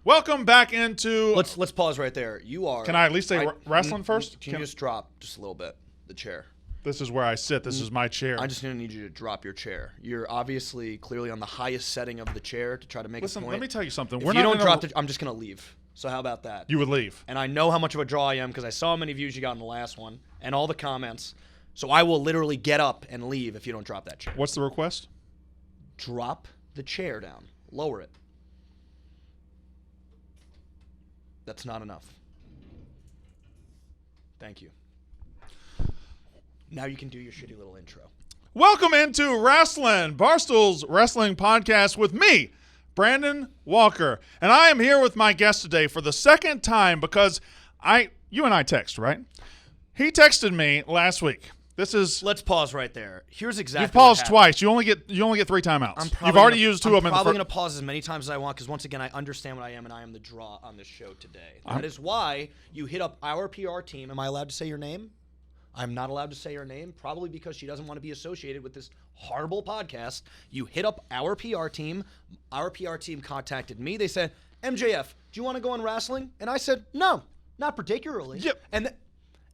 Welcome back into... Let's pause right there. You are... Can I at least say Rasslin first? Can you just drop just a little bit the chair? This is where I sit. This is my chair. I just need you to drop your chair. You're obviously clearly on the highest setting of the chair to try to make a point. Let me tell you something. If you don't drop I'm just going to leave. So how about that? You would leave. And I know how much of a draw I am because I saw how many views you got in the last one and all the comments. So I will literally get up and leave if you don't drop that chair. What's the request? Drop the chair down. Lower it. That's not enough. Thank you. Now you can do your shitty little intro. Welcome into Rasslin, Barstool's wrestling podcast with me, Brandon Walker. And I am here with my guest today for the second time because you and I text, right? He texted me last week. Let's pause right there. Here's exactly You've paused twice. You only get 3 timeouts. You've already used 2 of them. I'm probably going to pause as many times as I want because, once again, I understand what I am, and I am the draw on this show today. That is why you hit up our PR team. Am I allowed to say your name? I'm not allowed to say her name, probably because she doesn't want to be associated with this horrible podcast. You hit up our PR team. Our PR team contacted me. They said, MJF, do you want to go on Rasslin? And I said, no, not particularly. Yep.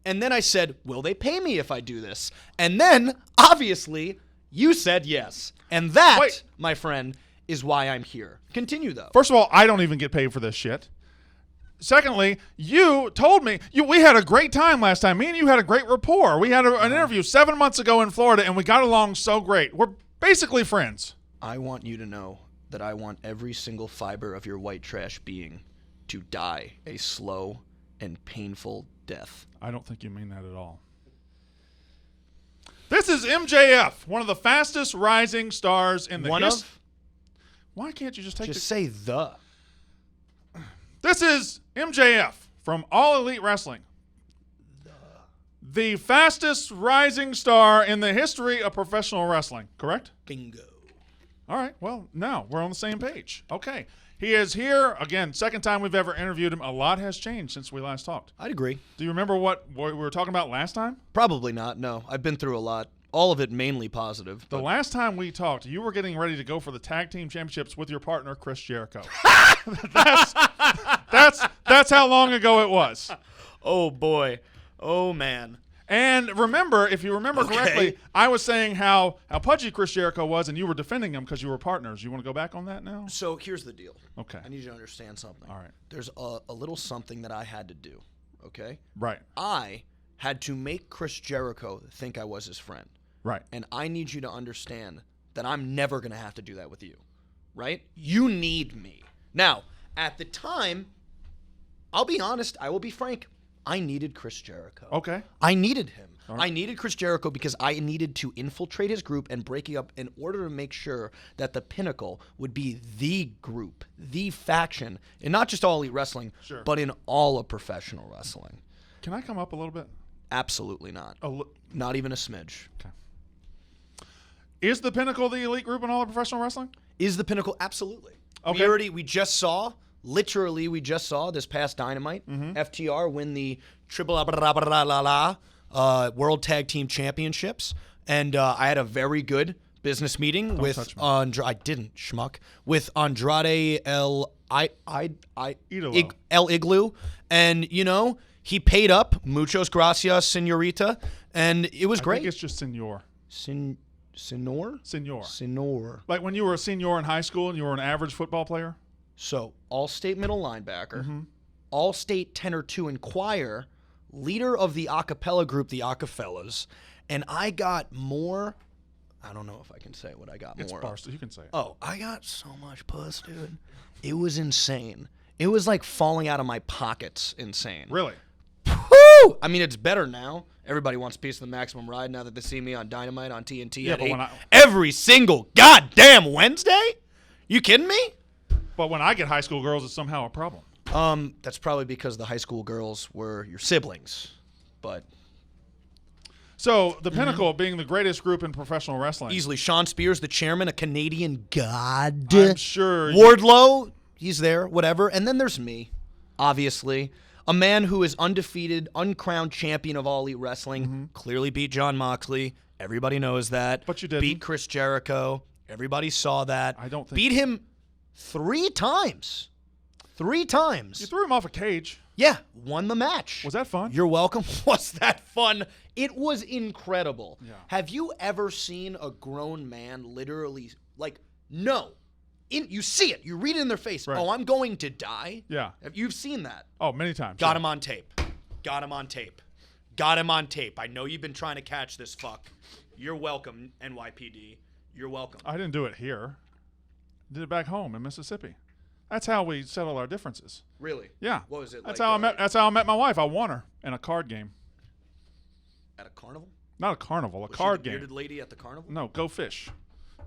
And then I said, will they pay me if I do this? And then, obviously, you said yes. And that, my friend, is why I'm here. Continue, though. First of all, I don't even get paid for this shit. Secondly, you told me we had a great time last time. Me and you had a great rapport. We had an interview 7 months ago in Florida, and we got along so great. We're basically friends. I want you to know that I want every single fiber of your white trash being to die a slow and painful death. I don't think you mean that at all. This is MJF, one of the fastest rising stars in the history. Why can't you just say the? This is MJF from All Elite Wrestling. The fastest rising star in the history of professional wrestling, correct? Bingo. All right, well, now we're on the same page. Okay. He is here, again, second time we've ever interviewed him. A lot has changed since we last talked. I'd agree. Do you remember what we were talking about last time? Probably not, no. I've been through a lot. All of it mainly positive. The last time we talked, you were getting ready to go for the tag team championships with your partner, Chris Jericho. That's how long ago it was. Oh, boy. Oh, man. And remember, if you remember correctly, I was saying how pudgy Chris Jericho was, and you were defending him because you were partners. You want to go back on that now? So here's the deal. Okay. I need you to understand something. All right. There's a little something that I had to do, okay? Right. I had to make Chris Jericho think I was his friend. Right. And I need you to understand that I'm never going to have to do that with you, right? You need me. Now, at the time, I'll be honest, I will be frank, I needed Chris Jericho. Okay. I needed him. Right. I needed Chris Jericho because I needed to infiltrate his group and break it up in order to make sure that the Pinnacle would be the group, the faction, and not just All Elite Wrestling, but in all of professional wrestling. Can I come up a little bit? Absolutely not. Not even a smidge. Okay. Is the Pinnacle the elite group in all of professional wrestling? Is the Pinnacle? Absolutely. Okay. We just saw this past Dynamite, FTR win the Triple World Tag Team Championships, and I had a very good business meeting with I didn't schmuck with Andrade El Igloo, and he paid up. Muchos gracias, señorita, and it was great. I think it's just senor. Senor? Senor. Like when you were a senior in high school and you were an average football player? So, all-state middle linebacker, all-state tenor 2 inquire, leader of the a cappella group, the Acafellas, and I got more. I don't know if I can say what I got more. It's Barstool. You can say it. Oh, I got so much puss, dude. It was insane. It was like falling out of my pockets insane. Really? Woo! I mean, it's better now. Everybody wants a piece of the Maximum Ride now that they see me on Dynamite, on TNT at 8 every single goddamn Wednesday? You kidding me? But when I get high school girls, it's somehow a problem. That's probably because the high school girls were your siblings. But so the Pinnacle being the greatest group in professional wrestling. Easily. Sean Spears, the chairman, a Canadian god. I'm sure. Wardlow, he's there, whatever. And then there's me, obviously. A man who is undefeated, uncrowned champion of All Elite Wrestling. Clearly beat Jon Moxley. Everybody knows that. But you didn't. Beat Chris Jericho. Everybody saw that. I don't think. Beat him 3 times. 3 times. You threw him off a cage. Yeah, won the match. Was that fun? You're welcome. Was that fun? It was incredible. Yeah. Have you ever seen a grown man literally, no. You see it. You read it in their face. Right. Oh, I'm going to die? Yeah. You've seen that. Oh, many times. Got him on tape. Got him on tape. Got him on tape. I know you've been trying to catch this fuck. You're welcome, NYPD. You're welcome. I didn't do it here. I did it back home in Mississippi. That's how we settle our differences. Really? Yeah. What was it? That's how I met. That's how I met my wife. I won her in a card game. At a carnival? Not a carnival, a Was card she the game. bearded lady at the carnival? No, Go Fish.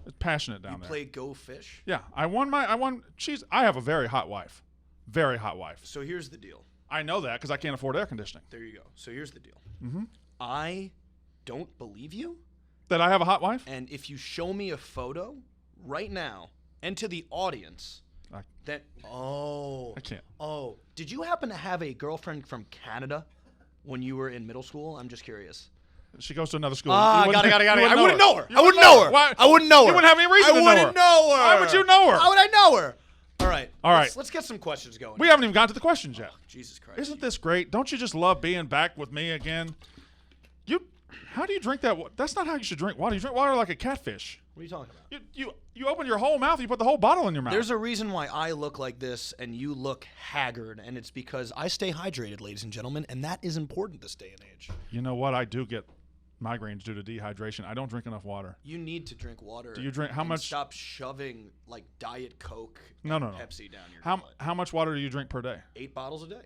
It's passionate down You there. play Go Fish? Yeah, I won. I have a very hot wife. Very hot wife. So here's the deal. I know that because I can't afford air conditioning. There you go. So here's the deal. Mm-hmm. I don't believe you. That I have a hot wife? And if you show me a photo right now and to the audience I can't. Oh, did you happen to have a girlfriend from Canada when you were in middle school? I'm just curious. She goes to another school. Got it. I wouldn't know her. I wouldn't know her. Why? I wouldn't know her. You wouldn't have any reason to know her. I wouldn't know her. Why would you know her? How would I know her? All right. All right. Let's get some questions going. We haven't even got to the questions yet. Jesus Christ. Isn't this great? Don't you just love being back with me again? How do you drink that? That's not how you should drink water. You drink water like a catfish. What are you talking about? You open your whole mouth. You put the whole bottle in your mouth. There's a reason why I look like this and you look haggard, and it's because I stay hydrated, ladies and gentlemen, and that is important this day and age. You know what? I do get migraines due to dehydration. I don't drink enough water. You need to drink water. Do you drink how much? Stop shoving like Diet Coke No. Pepsi down your butt. How much water do you drink per day? 8 bottles a day.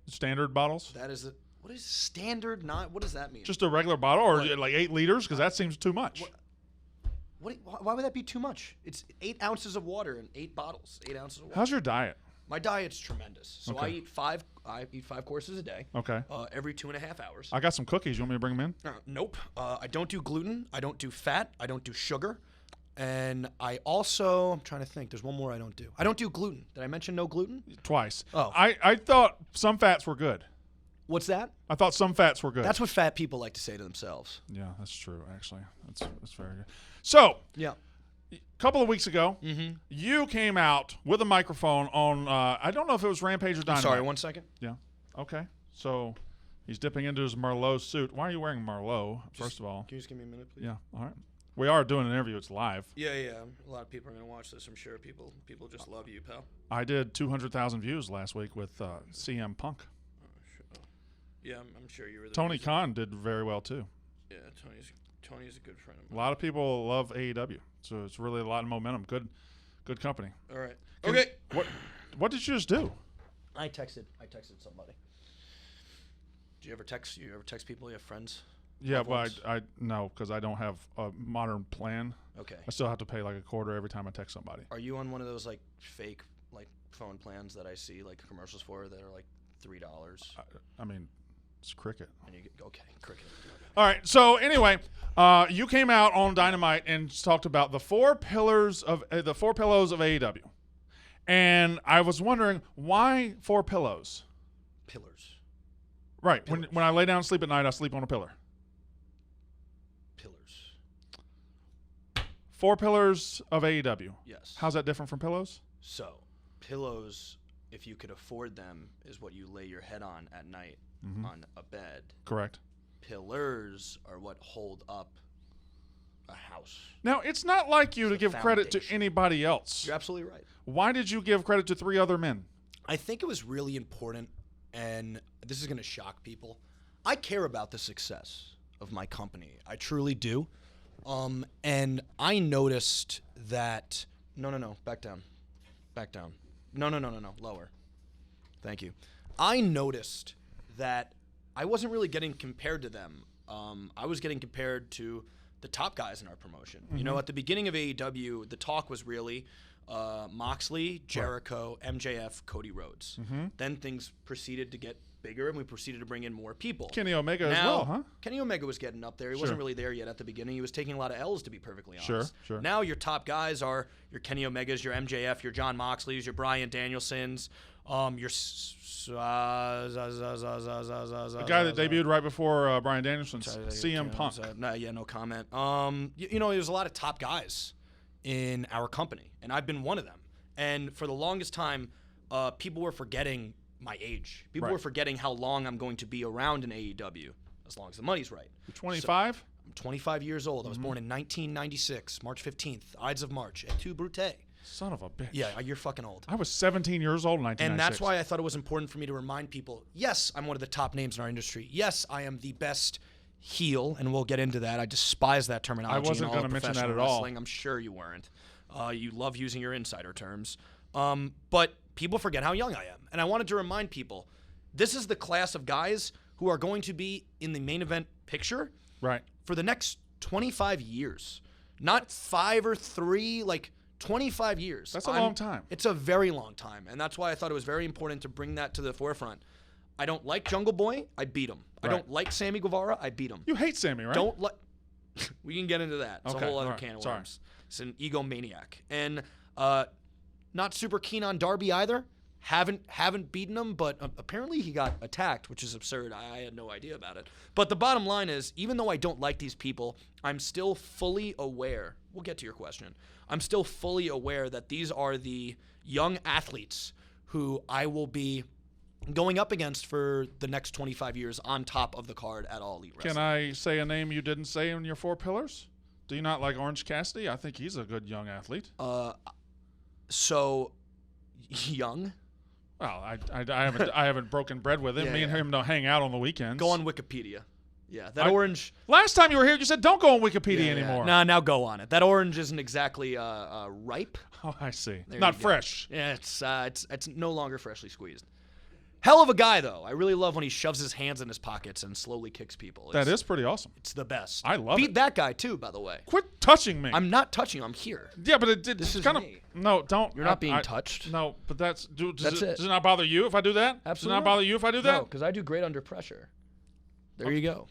Standard bottles? That is what is standard? Not what does that mean? Just a regular bottle, or What? like 8 liters? Because that seems too much. Why would that be too much? It's 8 ounces of water and 8 bottles. 8 ounces of water. How's your diet? My diet's tremendous. So Okay. I eat 5 courses a day. Okay. Every 2.5 hours. I got some cookies. You want me to bring them in? Nope. I don't do gluten. I don't do fat. I don't do sugar. And I also, I'm trying to think. There's one more I don't do. I don't do gluten. Did I mention no gluten? Twice. Oh. I thought some fats were good. What's that? I thought some fats were good. That's what fat people like to say to themselves. Yeah, that's true, actually. That's very good. So, Yeah. a couple of weeks ago, Mm-hmm. you came out with a microphone on, I don't know if it was Rampage or Dynamite. Sorry, 1 second. Yeah. Okay. So, he's dipping into his Merlot suit. Why are you wearing Merlot, first of all? Can you just give me a minute, please? Yeah, all right. We are doing an interview. It's live. Yeah. A lot of people are going to watch this, I'm sure. People just love you, pal. I did 200,000 views last week with CM Punk. Yeah, I'm sure you were the Tony reason. Khan did very well, too. Yeah, Tony's a good friend of A mine. lot of people love AEW, so it's really a lot of momentum. Good company. All right. Can- Okay. What did you just do? I texted somebody. Do you ever text people? You have friends? Yeah, Loved but ones? I no, because I don't have a modern plan. Okay. I still have to pay like a quarter every time I text somebody. Are you on one of those like fake like phone plans that I see like commercials for that are like $3? I mean, it's cricket. And you get cricket. All right. So anyway, you came out on Dynamite and talked about the four pillows of AEW, and I was wondering why 4 pillows. Pillars. Right. Pillars. When I lay down and sleep at night, I sleep on a pillar. Pillars. 4 pillars of AEW. Yes. How's that different from pillows? So, pillows, if you could afford them, is what you lay your head on at night on a bed. Correct. Pillars are what hold up a house. Now, it's not like you to the give credit to foundation. anybody else. You're absolutely right. Why did you give credit to 3 other men? I think it was really important, and this is going to shock people. I care about the success of my company. I truly do. And I noticed that... No. Back down. No. Lower. Thank you. I noticed that I wasn't really getting compared to them. I was getting compared to the top guys in our promotion. You know, at the beginning of AEW, the talk was really Moxley, Jericho, MJF, Cody Rhodes. Then things proceeded to get bigger, and we proceeded to bring in more people. Kenny Omega as Now, well, huh? Kenny Omega was getting up there. He wasn't really there yet at the beginning. He was taking a lot of L's, to be perfectly honest. Sure. Now your top guys are your Kenny Omegas, your MJF, your John Moxleys, your Bryan Danielsons, your The guy that debuted right before Bryan Danielson's CM Punk. No comment. You know, there's a lot of top guys in our company, and I've been one of them. And for the longest time, people were forgetting my age. People Right. were forgetting how long I'm going to be around in AEW, as long as the money's right. You're 25? I'm 25 years old. I was born in 1996, March 15th, Ides of March, et tu, Brute. Son of a bitch. Yeah, you're fucking old. I was 17 years old in 1996. And that's why I thought it was important for me to remind people, yes, I'm one of the top names in our industry. Yes, I am the best heel, and we'll get into that. I despise that terminology. I wasn't going gonna to mention that at all. I'm sure you weren't. You love using your insider terms. But people forget how young I am. And I wanted to remind people, this is the class of guys who are going to be in the main event picture Right. for the next 25 years. Not 5 or 3, like 25 years. That's a long time. It's a very long time. And that's why I thought it was very important to bring that to the forefront. I don't like Jungle Boy. I beat him. I Right. don't like Sammy Guevara. I beat him. You hate Sammy, right? Don't like. We can get into that. It's Okay, a whole other all right, can of sorry. worms. It's an egomaniac. And not super keen on Darby either. Haven't beaten him, but apparently he got attacked, which is absurd. I had no idea about it. But the bottom line is, even though I don't like these people, I'm still fully aware. We'll get to your question. I'm still fully aware that these are the young athletes who I will be going up against for the next 25 years on top of the card at All Elite Wrestling. Can I say a name you didn't say in your 4 pillars? Do you not like Orange Cassidy? I think he's a good young athlete. So young. Well, I haven't broken bread with him. Yeah, Me and yeah. him don't hang out on the weekends. Go on Wikipedia. Yeah, that orange. Last time you were here, you said don't go on Wikipedia anymore. No, now go on it. That orange isn't exactly ripe. Oh, I see. There Not you go. fresh. Yeah, it's no longer freshly squeezed. Hell of a guy though. I really love when he shoves his hands in his pockets and slowly kicks people. That is pretty awesome. It's the best. I love Beat it. that guy too, by the way. Quit touching me. I'm not touching you. I'm here. Yeah, but it's This is kind of me. no. Don't. You're not being touched. No, but does That's it. Does it not bother you if I do that? Absolutely Does it not not. bother you if I do that? No, because I do great under pressure. There you go.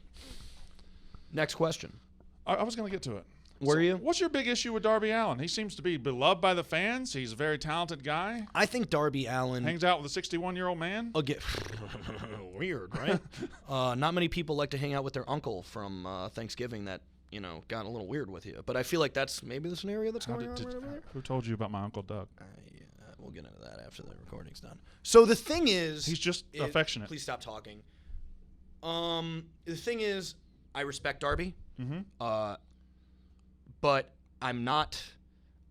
Next question. I was going to get to it. Were you? What's your big issue with Darby Allin? He seems to be beloved by the fans. He's a very talented guy. I think Darby Allin. Hangs out with a 61-year-old man. Again, weird, right? Not many people like to hang out with their uncle from Thanksgiving that, got a little weird with you. But I feel like that's maybe the scenario that's going on right over there. Who told you about my Uncle Doug? We'll get into that after the recording's done. So the thing is... He's just affectionate. Please stop talking. The thing is, I respect Darby. Mm-hmm. But I'm not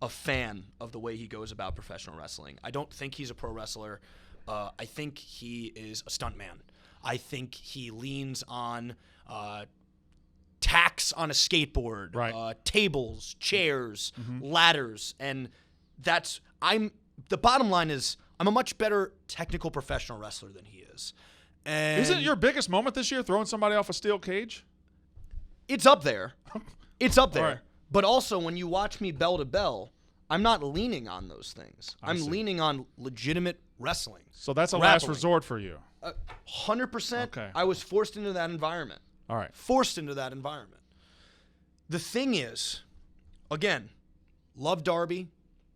a fan of the way he goes about professional wrestling. I don't think he's a pro wrestler. I think he is a stuntman. I think he leans on tacks on a skateboard, Right. Tables, chairs, ladders, and the bottom line is I'm a much better technical professional wrestler than he is. And Isn't your biggest moment this year throwing somebody off a steel cage? It's up there. It's up there. All right. But also, when you watch me bell to bell, I'm not leaning on those things. I'm see. leaning on legitimate wrestling. So that's a last Grappling. resort for you. 100%. Okay. I was forced into that environment. All right. Forced into that environment. The thing is, again, love Darby.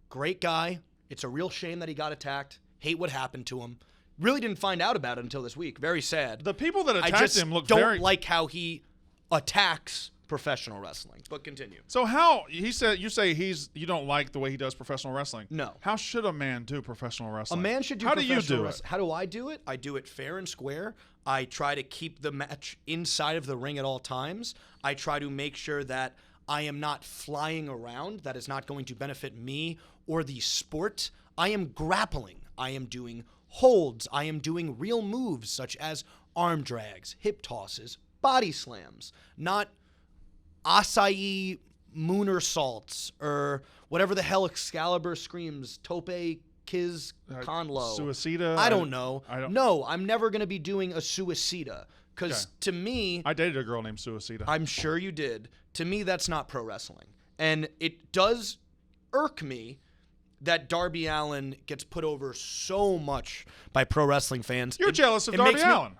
Great guy. It's a real shame that he got attacked. Hate what happened to him. Really didn't find out about it until this week. Very sad. The people that I attacked just him look don't very. like how he attacks professional wrestling. But continue. So how you say you don't like the way he does professional wrestling? No. How should a man do professional wrestling? A man should do How do professional you do wrestling. it? How do I do it? I do it fair and square. I try to keep the match inside of the ring at all times. I try to make sure that I am not flying around. That is not going to benefit me or the sport. I am grappling. I am doing holds. I am doing real moves such as arm drags, hip tosses, body slams, not acai moonsaults or whatever the hell Excalibur screams, tope, kiz, conlo. Suicida? I don't know. I don't- No, I'm never going to be doing a suicida because Okay. to me, I dated a girl named Suicida. I'm sure you did. To me, that's not pro wrestling. And it does irk me that Darby Allin gets put over so much by pro wrestling fans. You're jealous of it Darby makes me- Allin.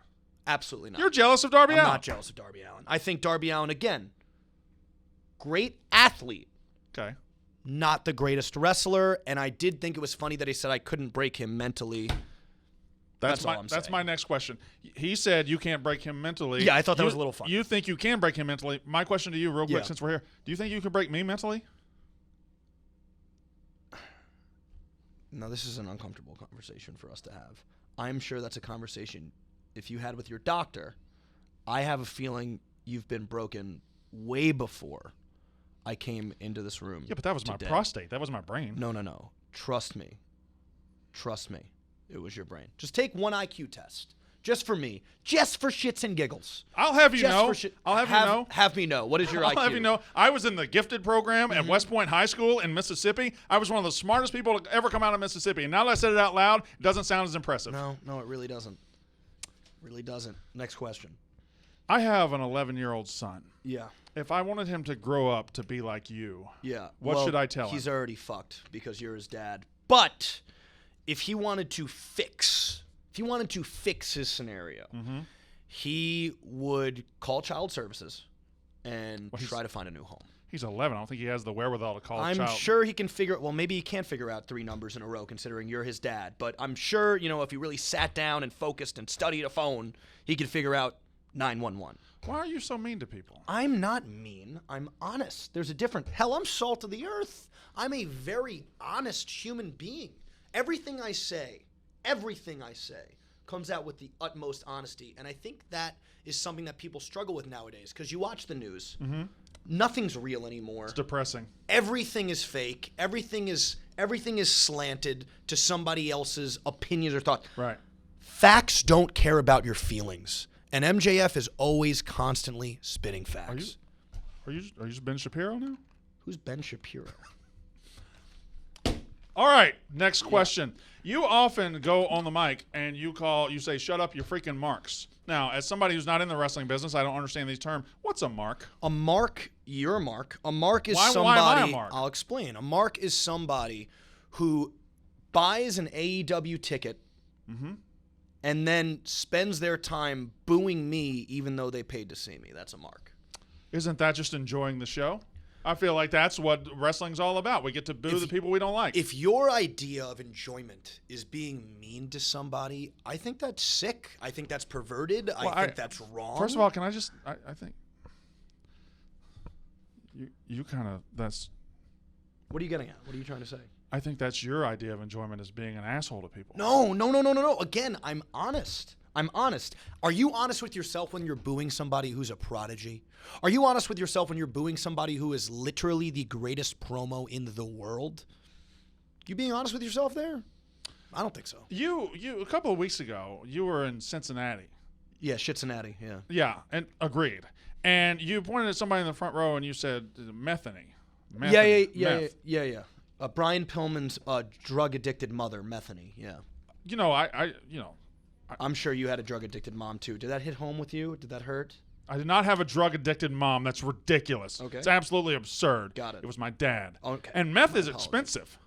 Absolutely not. You're jealous of Darby I'm Allin. not jealous of Darby Allin. I think Darby Allin, again, great athlete, Okay. not the greatest wrestler. And I did think it was funny that he said I couldn't break him mentally. That's all I'm That's saying. my next question. He said you can't break him mentally. Yeah, I thought that was a little funny. You think you can break him mentally? My question to you, real quick, Yeah. since we're here, do you think you can break me mentally? Now, this is an uncomfortable conversation for us to have. I'm sure that's a conversation if you had with your doctor. I have a feeling you've been broken way before I came into this room. Yeah, but that was today. my prostate. That was my brain. No. Trust me. It was your brain. Just take one IQ test. Just for me. Just for shits and giggles. I'll have you Just know. for I'll have you know. Have me know. What is your IQ? I'll have you know. I was in the gifted program at West Point High School in Mississippi. I was one of the smartest people to ever come out of Mississippi. And now that I said it out loud, it doesn't sound as impressive. No, it really doesn't. Really doesn't. Next question. I have an 11-year-old son. Yeah. If I wanted him to grow up to be like you, Yeah. what should I tell him? He's already fucked because you're his dad. But if he wanted to fix his scenario, he would call child services and try to find a new home. He's 11. I don't think he has the wherewithal to call a child. I'm sure he can well, maybe he can't figure out 3 numbers in a row considering you're his dad. But I'm sure, if he really sat down and focused and studied a phone, he could figure out 911. Why are you so mean to people? I'm not mean. I'm honest. There's a difference. Hell, I'm salt of the earth. I'm a very honest human being. Everything I say comes out with the utmost honesty. And I think that is something that people struggle with nowadays because you watch the news. Nothing's real anymore. It's depressing. Everything is fake. Everything is slanted to somebody else's opinions or thoughts. Right. Facts don't care about your feelings. And MJF is always constantly spitting facts. Are you Ben Shapiro now? Who's Ben Shapiro? All right, next question. You often go on the mic and you say, "Shut up, you freaking marks." Now, as somebody who's not in the wrestling business, I don't understand these terms. What's a mark? A mark, you're a mark. A mark is Why somebody. am I a mark? I'll explain. A mark is somebody who buys an AEW ticket and then spends their time booing me even though they paid to see me. That's a mark. Isn't that just enjoying the show? I feel like that's what wrestling's all about. We get to boo the people we don't like. If your idea of enjoyment is being mean to somebody, I think that's sick. I think that's perverted. I think that's wrong. First of all, can I just I think you kind of that's. What are you getting at? What are you trying to say? I think that's your idea of enjoyment, is being an asshole to people. No. Again, I'm honest. Are you honest with yourself when you're booing somebody who's a prodigy? Are you honest with yourself when you're booing somebody who is literally the greatest promo in the world? You being honest with yourself there? I don't think so. You a couple of weeks ago, you were in Cincinnati. Yeah, Cincinnati, yeah. Yeah, and agreed. And you pointed at somebody in the front row and you said, methany. Yeah. Brian Pillman's drug-addicted mother, Methany, yeah. I'm sure you had a drug-addicted mom, too. Did that hit home with you? Did that hurt? I did not have a drug-addicted mom. That's ridiculous. Okay. It's absolutely absurd. Got it. It was my dad. Okay. And meth is expensive.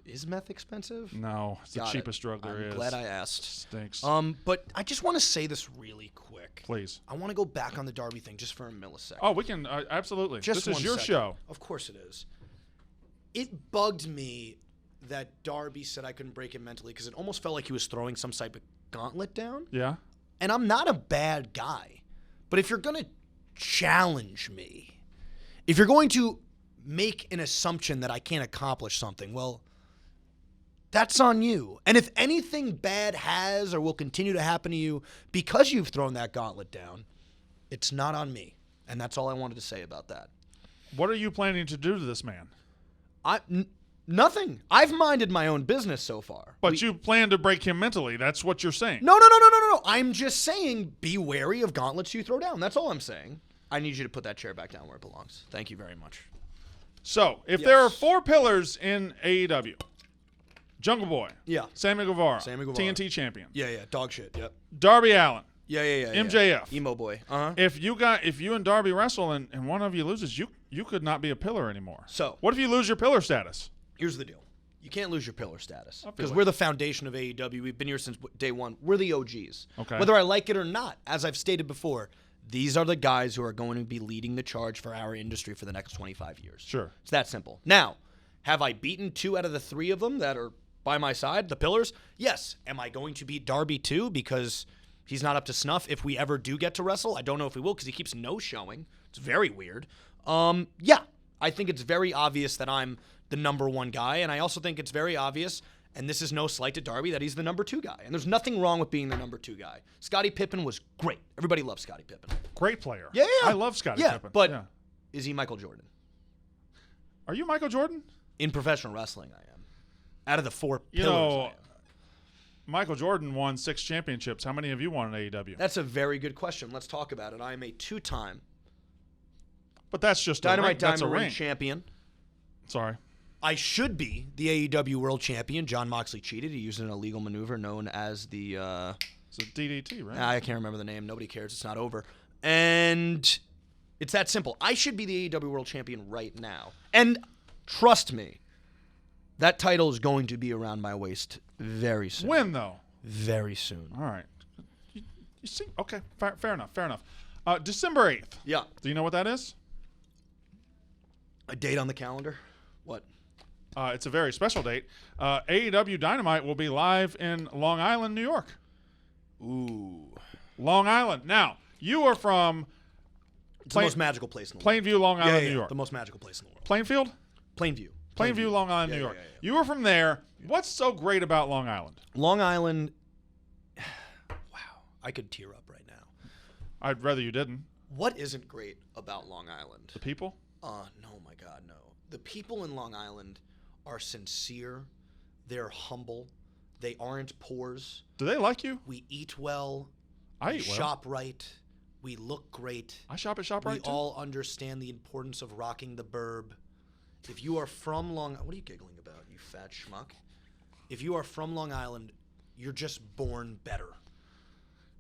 Is meth expensive? No, it's the cheapest drug there is. I'm glad I asked. Stinks. But I just want to say this really quick. Please. I want to go back on the Darby thing just for a millisecond. Oh, we can, absolutely. Just this is your second. show. Of course it is. It bugged me that Darby said I couldn't break him mentally because it almost felt like he was throwing some type of gauntlet down. Yeah. And I'm not a bad guy. But if you're going to challenge me, if you're going to make an assumption that I can't accomplish something, well, that's on you. And if anything bad has or will continue to happen to you because you've thrown that gauntlet down, it's not on me. And that's all I wanted to say about that. What are you planning to do to this man? Nothing. I've minded my own business so far. But you plan to break him mentally. That's what you're saying. No. I'm just saying be wary of gauntlets you throw down. That's all I'm saying. I need you to put that chair back down where it belongs. Thank you very much. So, if there are 4 pillars in AEW, Jungle Boy. Yeah. Sammy Guevara. Guevara. TNT champion. Yeah. Dog shit. Yep. Darby Allin. Yeah. MJF. Emo boy. Uh-huh. If you and Darby wrestle and one of you loses, you could not be a pillar anymore. So, what if you lose your pillar status? Here's the deal. You can't lose your pillar status because like we're the foundation of AEW. We've been here since day one. We're the OGs. Okay. Whether I like it or not, as I've stated before, these are the guys who are going to be leading the charge for our industry for the next 25 years. Sure. It's that simple. Now, have I beaten 2 out of the 3 of them that are by my side, the pillars? Yes. Am I going to beat Darby too because he's not up to snuff if we ever do get to wrestle? I don't know if we will because he keeps no-showing. It's very weird. Yeah. I think it's very obvious that I'm the number 1 guy, and I also think it's very obvious, and this is no slight to Darby, that he's the number 2 guy. And there's nothing wrong with being the number 2 guy. Scottie Pippen was great. Everybody loves Scottie Pippen. Great player. Yeah. I love Scottie Pippen. But is he Michael Jordan? Are you Michael Jordan? In professional wrestling, I am. Out of the 4 You pillars, know, I am. Michael Jordan won 6 championships. How many have you won in AEW? That's a very good question. Let's talk about it. I am a 2-time But that's just Dynamite a ring. That's a Diamond Ring ring. champion. Sorry. I should be the AEW World Champion. John Moxley cheated. He used an illegal maneuver known as the... It's a DDT, right? I can't remember the name. Nobody cares. It's not over. And it's that simple. I should be the AEW World Champion right now. And trust me, that title is going to be around my waist very soon. When, though? Very soon. All right. You see? Okay. Fair enough. Fair enough. December 8th. Yeah. Do you know what that is? A date on the calendar? What? It's a very special date. AEW Dynamite will be live in Long Island, New York. Ooh. Long Island. Now, you are from It's the most magical place in the world. Plainview, Long Island, New York. The most magical place in the world. Plainfield? Plainview, Long Island, Yeah, New York. yeah. You were from there. What's so great about Long Island? Long Island. Wow. I could tear up right now. I'd rather you didn't. What isn't great about Long Island? The people? No, my God, no. The people in Long Island are sincere. They're humble. They aren't pores. Do they like you? We eat well. I we eat well. shop right. We look great. I shop at ShopRite We too. all understand the importance of rocking the burb. If you are from Long... What are you giggling about, you fat schmuck? If you are from Long Island, you're just born better.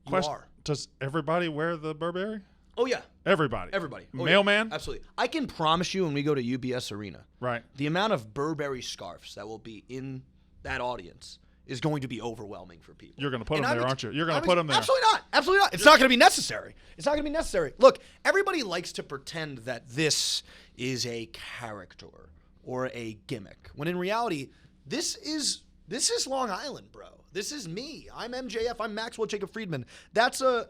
You are. Does everybody wear the Burberry? Oh, yeah. Everybody. Everybody. Oh, Mailman? Yeah. Absolutely. I can promise you when we go to UBS Arena, Right. the amount of Burberry scarves that will be in that audience is going to be overwhelming for people. You're going to put And them there, I'm aren't you? You're going to put them there. Absolutely not. Absolutely not. It's not going to be necessary. It's not going to be necessary. Look, everybody likes to pretend that this is a character or a gimmick, when in reality, this is Long Island, bro. This is me. I'm MJF. I'm Maxwell Jacob Friedman. That's a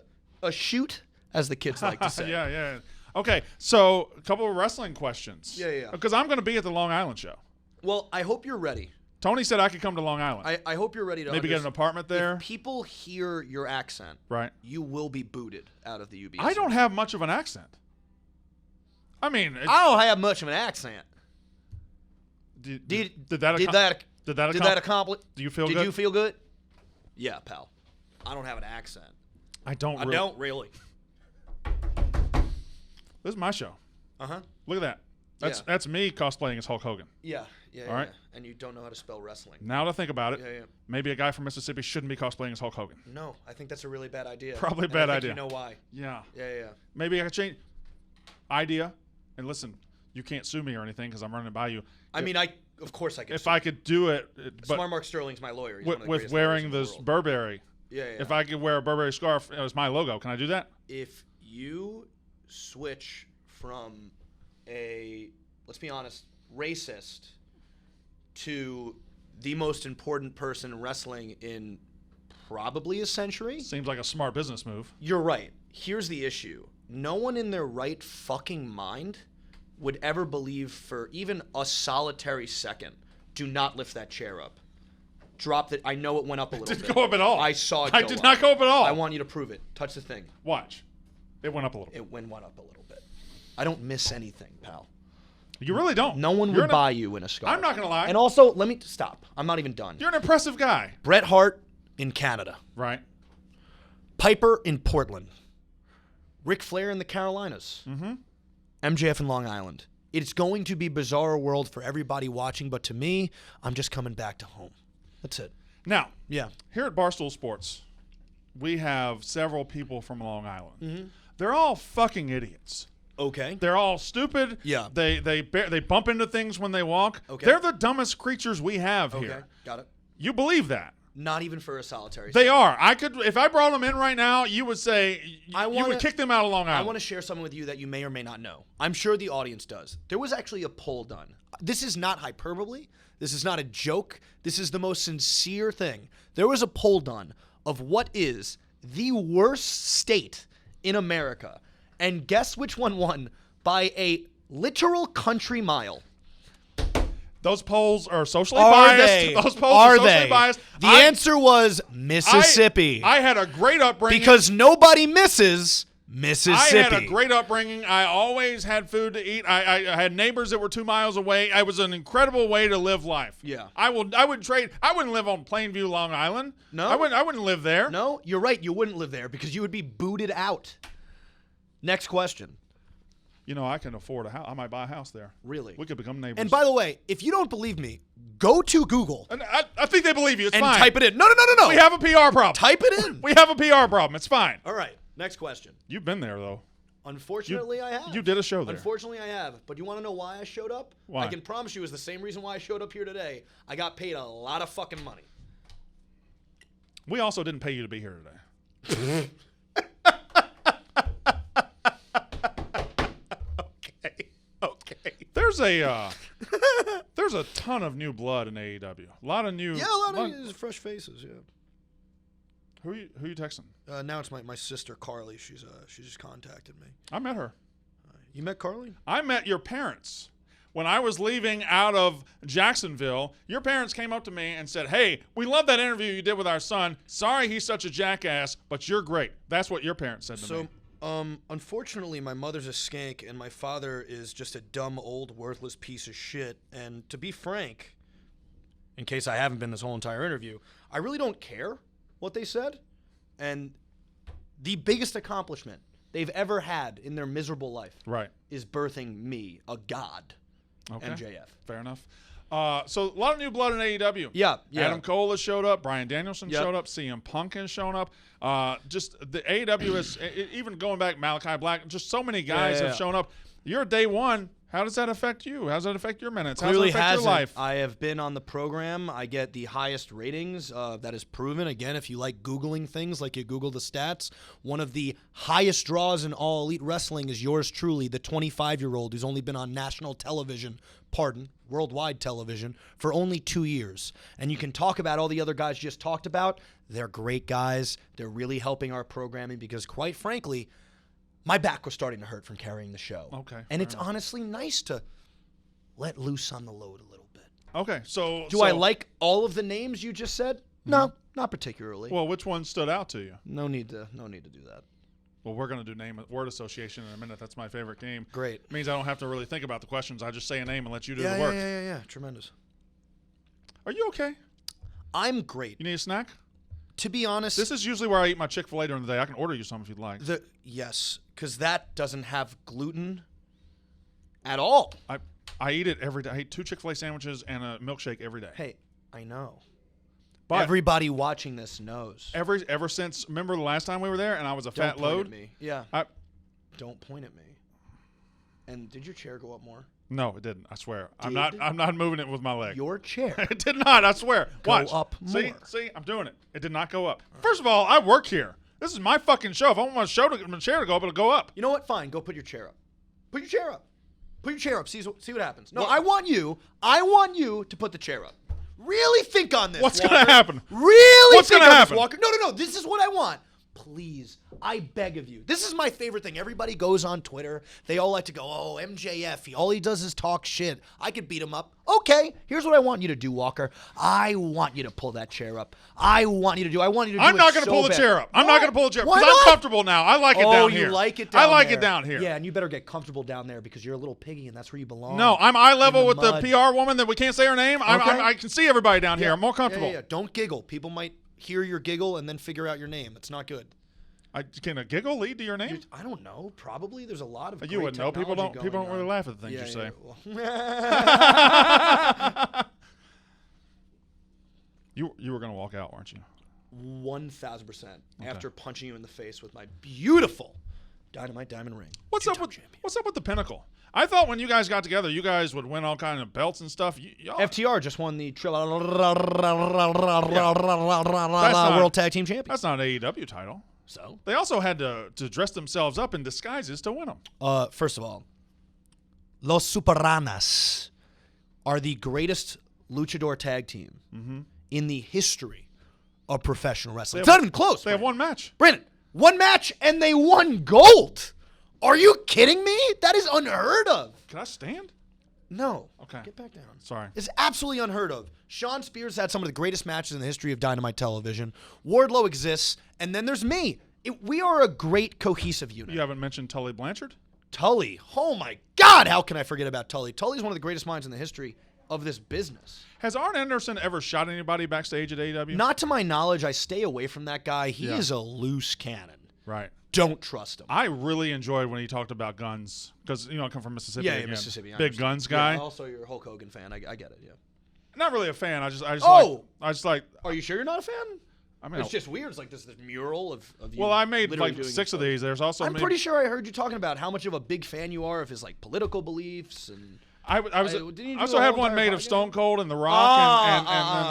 shoot, as the kids like to say. Yeah. Okay, so a couple of wrestling questions. Yeah. Because I'm going to be at the Long Island show. Well, I hope you're ready. Tony said I could come to Long Island. I hope you're ready to Maybe get an apartment there. If people hear your accent, Right. you will be booted out of the UBS. I don't have much of an accent. I mean, I don't have much of an accent. did Did that accomplish? Do you feel Did good? you feel good? Yeah, pal. I don't have an accent. I don't. I Really. don't really. This is my show. Uh-huh. Look at that. That's me cosplaying as Hulk Hogan. Yeah. All right. Yeah. And you don't know how to spell wrestling. Now to think about it, Yeah. maybe a guy from Mississippi shouldn't be cosplaying as Hulk Hogan. No, I think that's a really bad idea. Probably a And bad I think idea. You know why? Yeah. Yeah. Maybe I could change idea. And listen, you can't sue me or anything because I'm running by you. I mean, of course I could. If I could do it, but Smart Mark Sterling's my lawyer. He's one of the with greatest wearing lawyers in the this world. Burberry, Yeah. if I could wear a Burberry scarf as my logo, can I do that? If you switch from a, let's be honest, racist to the most important person in wrestling in probably a century, Seems like a smart business move. you're right. Here's the issue. No one in their right fucking mind would ever believe for even a solitary second, do not lift that chair up. Drop that. I know it went up a little bit. Didn't go up at all. I saw it I go did up. not go up at all. I want you to prove it. Touch the thing. Watch. It went up a little. It went up a little bit. I don't miss anything, pal. You really don't. No one would buy you in a scarf. I'm not going to lie. And also, let me stop. I'm not even done. You're an impressive guy. Bret Hart in Canada. Right. Piper in Portland. Ric Flair in the Carolinas. Mm-hmm. MJF in Long Island. It's going to be bizarre world for everybody watching, but to me, I'm just coming back to home. That's it. Now, Yeah. here at Barstool Sports, we have several people from Long Island. Mm-hmm. They're all fucking idiots. Okay. They're all stupid. Yeah. They bump into things when they walk. Okay. They're the dumbest creatures we have Okay. here. Got it. You believe that? Not even for a solitary They second. are. I could, if I brought them in right now, you would say you would kick them out of Long Island. I want to share something with you that you may or may not know. I'm sure the audience does. There was actually a poll done. This is not hyperbole. This is not a joke. This is the most sincere thing. There was a poll done of what is the worst state in America. And guess which one won by a literal country mile? Those polls are socially Are biased. they? Those polls are socially they? biased. The answer was Mississippi. I had a great upbringing. Because nobody misses Mississippi. I had a great upbringing. I always had food to eat. I had neighbors that were 2 miles away. It was an incredible way to live life. Yeah. I would trade. I wouldn't live on Plainview, Long Island. No? I wouldn't live there. No, you're right. You wouldn't live there because you would be booted out. Next question. You know, I can afford a house. I might buy a house there. Really? We could become neighbors. And by the way, if you don't believe me, go to Google And I think they believe you. It's and fine. type it in. No. We have a PR problem. Type it in. We have a PR problem. It's fine. All right. Next question. You've been there, though. Unfortunately, I have. You did a show there. Unfortunately, I have. But you want to know why I showed up? Why? I can promise you it's the same reason why I showed up here today. I got paid a lot of fucking money. We also didn't pay you to be here today. Okay. There's a ton of new blood in AEW. A lot of new. Yeah, a lot of fresh faces. Yeah. Who are you texting? Now it's my sister Carly. She just contacted me. I met her. You met Carly? I met your parents. When I was leaving out of Jacksonville, your parents came up to me and said, "Hey, we love that interview you did with our son. Sorry he's such a jackass, but you're great." That's what your parents said to me. Unfortunately, my mother's a skank, and my father is just a dumb, old, worthless piece of shit. And to be frank, in case I haven't been this whole entire interview, I really don't care what they said. And the biggest accomplishment they've ever had in their miserable life is birthing me, a god, MJF. Fair enough. So a lot of new blood in AEW. Yeah. Adam Cole has showed up. Brian Danielson showed up. CM Punk has shown up. Just the AEW is, even going back, Malachi Black, just so many guys have shown up. You're day one. How does that affect you? How does that affect your minutes? How does Clearly that affect your life? I have been on the program. I get the highest ratings. That is proven. Again, if you like Googling things, like you Google the stats, one of the highest draws in All Elite Wrestling is yours truly, the 25-year-old who's only been on national television, worldwide television, for only 2 years. And you can talk about all the other guys you just talked about. They're great guys. They're really helping our programming because, quite frankly, my back was starting to hurt from carrying the show. Okay. And it's honestly nice to let loose on the load a little bit. Okay. So Do I like all of the names you just said? No, not particularly. Well, which one stood out to you? No need to do that. Well, we're going to do word association in a minute. That's my favorite game. Great. It means I don't have to really think about the questions. I just say a name and let you do the work. Yeah. Tremendous. Are you okay? I'm great. You need a snack? To be honest, This is usually where I eat my Chick-fil-A during the day. I can order you some if you'd like. yes, because that doesn't have gluten at all. I eat it every day. I eat 2 Chick-fil-A sandwiches and a milkshake every day. Hey, I know. But everybody watching this knows. ever since, remember the last time we were there and I was a Don't fat point load? At me. Yeah. Don't point at me. And did your chair go up more? No, it didn't. I swear. I'm not moving it with my leg. Your chair. It did not. I swear. Go Watch. up more. See, I'm doing it. It did not go up. First of all, I work here. This is my fucking show. If I want my chair to go up, it'll go up. You know what? Fine. Go put your chair up. Put your chair up. Put your chair up. See what happens. No, I want you to put the chair up. Really think on this. What's Walker. gonna happen? Really What's think gonna on happen? this, Walker. No. This is what I want. Please, I beg of you. This is my favorite thing. Everybody goes on Twitter. They all like to go, "Oh, MJF. All he does is talk shit. I could beat him up." Okay, here's what I want you to do, Walker. I want you to pull that chair up. I want you to do I'm it not going to so pull the bad. chair up. I'm not going to pull the chair Why because I'm not? comfortable now. I like it down here. Oh, you like it down there? I like there. it down here. Yeah, and you better get comfortable down there because you're a little piggy and that's where you belong. No, I'm eye level with mud. the PR woman that we can't say her name. Okay. I can see everybody down here. I'm more comfortable. Yeah. Don't giggle. People might hear your giggle and then figure out your name. It's not good. Can a giggle lead to your name? I don't know. Probably there's a lot of. You wouldn't know. People don't really laugh at the things you say. You were going to walk out, weren't you? 1,000%. After punching you in the face with my beautiful Dynamite diamond ring. What's up with the Pinnacle? I thought when you guys got together, you guys would win all kind of belts and stuff. FTR just won the World Tag Team Champions. That's not an AEW title. So they also had to dress themselves up in disguises to win them. First of all, Los Superanas are the greatest luchador tag team in the history of professional wrestling. It's not even close. They have one match. Brandon, one match and they won gold. Are you kidding me? That is unheard of. Can I stand? No. Okay. Get back down. Sorry. It's absolutely unheard of. Shawn Spears had some of the greatest matches in the history of Dynamite Television. Wardlow exists, and then there's me. We are a great cohesive unit. You haven't mentioned Tully Blanchard? Tully. Oh, my God. How can I forget about Tully? Tully's one of the greatest minds in the history of this business. Has Arn Anderson ever shot anybody backstage at AEW? Not to my knowledge. I stay away from that guy. He is a loose cannon. Right. Don't trust him. I really enjoyed when he talked about guns because, I come from Mississippi. Yeah, again. Mississippi. Big guns guy. Yeah, also, you're a Hulk Hogan fan. I get it, yeah. Not really a fan. I just like. Are you sure you're not a fan? I mean, it's just weird. It's like this mural of you. Well, I made literally like doing 6 of these. There's also. I'm pretty sure I heard you talking about how much of a big fan you are of his like political beliefs and. I also had one made of Stone Cold and The Rock,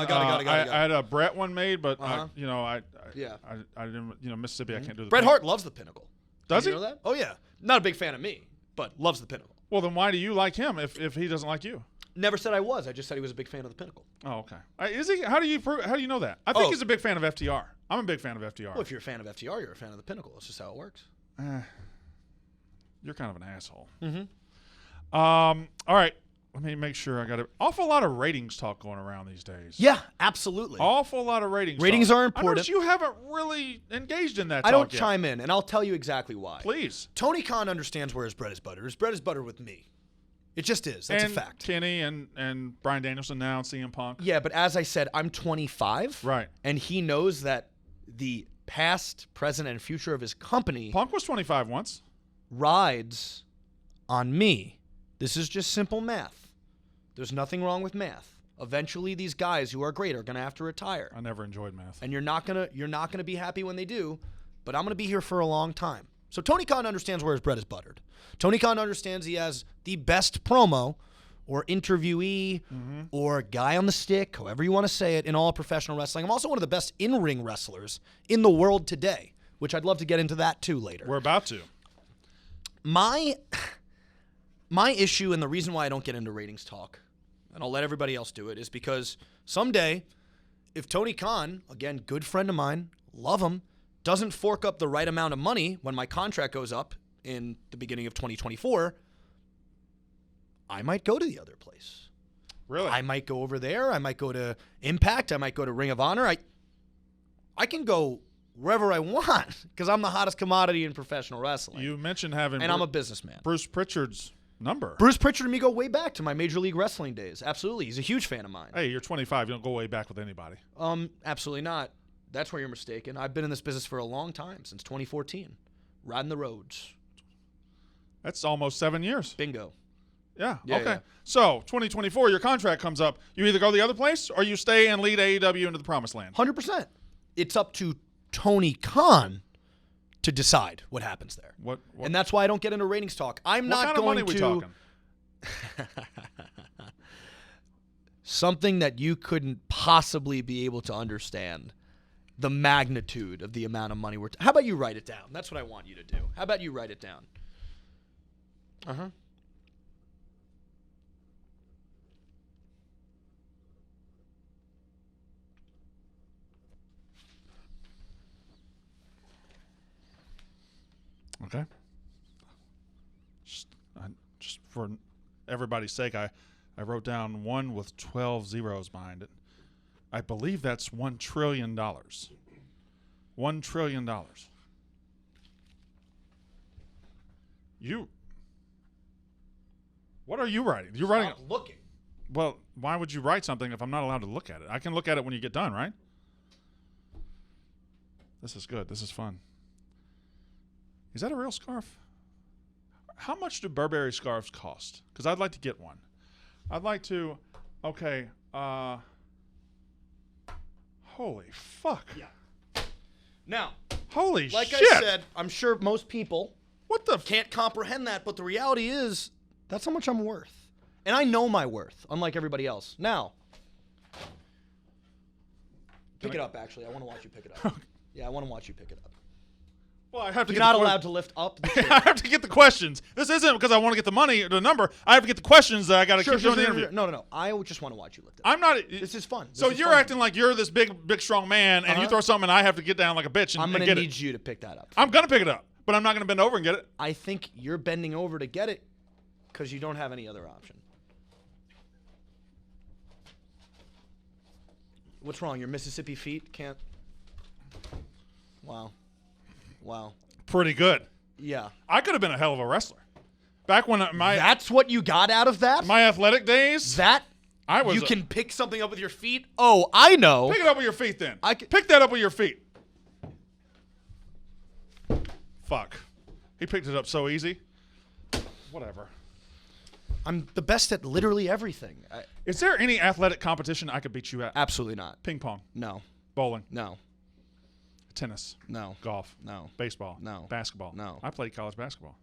got it. I had a Bret one made, but I didn't. Mississippi, I can't do the. Bret Hart loves the Pinnacle. Does he? You know that? Oh yeah, not a big fan of me, but loves the Pinnacle. Well, then why do you like him if he doesn't like you? Never said I was. I just said he was a big fan of the Pinnacle. Oh, okay. Is he? How do you know that? I think he's a big fan of FTR. I'm a big fan of FTR. Well, if you're a fan of FTR, you're a fan of the Pinnacle. That's just how it works. You're kind of an asshole. Mm-hmm. All right. Let me make sure I got an awful lot of ratings talk going around these days. Yeah, absolutely. Awful lot of ratings. Ratings are important. I notice you haven't really engaged in that. I don't chime in, and I'll tell you exactly why. Please. Tony Khan understands where his bread is buttered. His bread is buttered with me. It just is. That's a fact. Kenny and Bryan Danielson now and CM Punk. Yeah, but as I said, I'm 25. Right. And he knows that the past, present, and future of his company Punk was 25 once. Rides on me. This is just simple math. There's nothing wrong with math. Eventually, these guys who are great are going to have to retire. I never enjoyed math. And you're not gonna be happy when they do, but I'm going to be here for a long time. So Tony Khan understands where his bread is buttered. Tony Khan understands he has the best promo or interviewee or guy on the stick, however you want to say it, in all professional wrestling. I'm also one of the best in-ring wrestlers in the world today, which I'd love to get into that too later. We're about to. My issue and the reason why I don't get into ratings talk, and I'll let everybody else do it, is because someday, if Tony Khan, again, good friend of mine, love him, doesn't fork up the right amount of money when my contract goes up in the beginning of 2024, I might go to the other place. Really? I might go over there. I might go to Impact. I might go to Ring of Honor. I can go wherever I want because I'm the hottest commodity in professional wrestling. You mentioned having... And I'm a businessman. Bruce Pritchard's number. Bruce Pritchard and me go way back to my Major League Wrestling days. Absolutely. He's a huge fan of mine. Hey, you're 25. You don't go way back with anybody. Absolutely not. That's where you're mistaken. I've been in this business for a long time, since 2014. Riding the roads. That's almost 7 years. Bingo. Yeah, Yeah, okay. yeah. So, 2024, your contract comes up. You either go the other place or you stay and lead AEW into the promised land. 100%. It's up to Tony Khan to decide what happens there. What And that's why I don't get into ratings talk. I'm what not kind of going money to... we talking? Something that you couldn't possibly be able to understand. The magnitude of the amount of money we're... How about you write it down? That's what I want you to do. How about you write it down? Uh-huh. Okay. Just for everybody's sake, I wrote down 1 with 12 zeros behind it. I believe that's $1 trillion. $1 trillion. What are you writing? You're writing. Stop looking. Well, why would you write something if I'm not allowed to look at it? I can look at it when you get done, right? This is good. This is fun. Is that a real scarf? How much do Burberry scarves cost? Because I'd like to get one. I'd like to. Okay. Holy fuck. Yeah. Now, Holy like shit. I said, I'm sure most people What the? can't comprehend that, but the reality is that's how much I'm worth. And I know my worth, unlike everybody else. Now, pick it up, actually. I want to watch you pick it up. Yeah, I want to watch you pick it up. Well, I have to. You're not allowed to lift up the chair. I have to get the questions. This isn't because I want to get the money or the number. I have to get the questions that I got to keep doing the interview. No. I just want to watch you lift it. I'm not. This is fun. So you're acting like you're this big, strong man, and you throw something, and I have to get down like a bitch and, I'm going get to it. need you to pick that up. I'm gonna pick it up, but I'm not gonna bend over and get it. I think you're bending over to get it because you don't have any other option. What's wrong? Your Mississippi feet can't. Wow. Pretty good. Yeah. I could have been a hell of a wrestler. Back when That's what you got out of that? my athletic days. You can pick something up with your feet? Oh, I know. Pick it up with your feet then. Pick that up with your feet. Fuck. He picked it up so easy. Whatever. I'm the best at literally everything. Is there any athletic competition I could beat you at? Absolutely not. Ping pong. No. Bowling. No. Tennis. No. Golf. No. Baseball. No. Basketball. No. I played college basketball.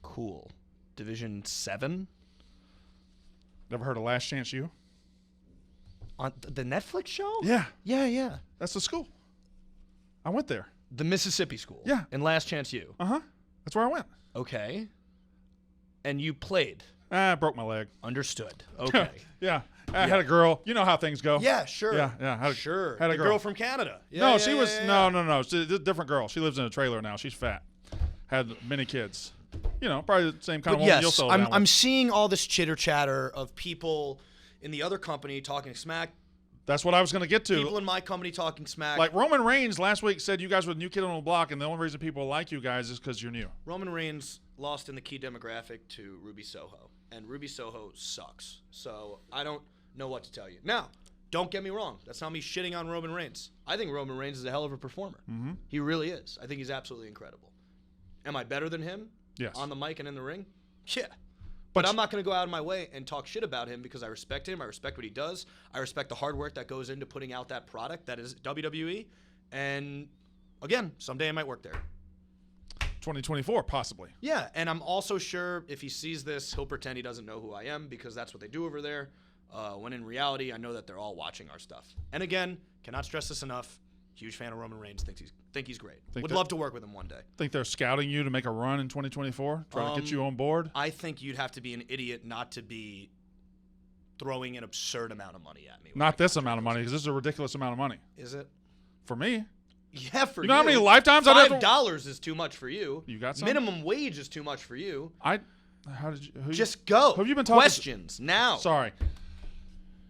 Cool. Division 7? Never heard of Last Chance U? On the Netflix show? Yeah. Yeah. That's the school. I went there. The Mississippi school? Yeah. And Last Chance U? Uh-huh. That's where I went. Okay. And you played? I broke my leg. Understood. Okay. Yeah. I had a girl. You know how things go. Yeah, sure. Yeah. Had a girl from Canada. No, she was no. She's a different girl. She lives in a trailer now. She's fat. Had many kids. You know, probably the same kind of woman you'll settle down with. I'm seeing all this chitter chatter of people in the other company talking smack. That's what I was going to get to. People in my company talking smack. Like Roman Reigns last week said you guys were the new kid on the block, and the only reason people like you guys is because you're new. Roman Reigns lost in the key demographic to Ruby Soho, and Ruby Soho sucks. So I don't know what to tell you. Now, don't get me wrong. That's not me shitting on Roman Reigns. I think Roman Reigns is a hell of a performer. Mm-hmm. He really is. I think he's absolutely incredible. Am I better than him? Yes. On the mic and in the ring? Yeah. But I'm not going to go out of my way and talk shit about him because I respect him. I respect what he does. I respect the hard work that goes into putting out that product that is WWE. And again, someday I might work there. 2024, possibly. Yeah, and I'm also sure if he sees this, he'll pretend he doesn't know who I am because that's what they do over there. When in reality, I know that they're all watching our stuff. And again, cannot stress this enough. Huge fan of Roman Reigns. Think he's great. Would love to work with him one day. Think they're scouting you to make a run in 2024? Trying to get you on board? I think you'd have to be an idiot not to be throwing an absurd amount of money at me. Not this amount of money, because this is a ridiculous amount of money. Is it? For me. Yeah, for you. You know how many lifetimes I'd have to... $5 is too much for you. You got some? Minimum wage is too much for you. Just go. Who have you been talking Questions now. Sorry.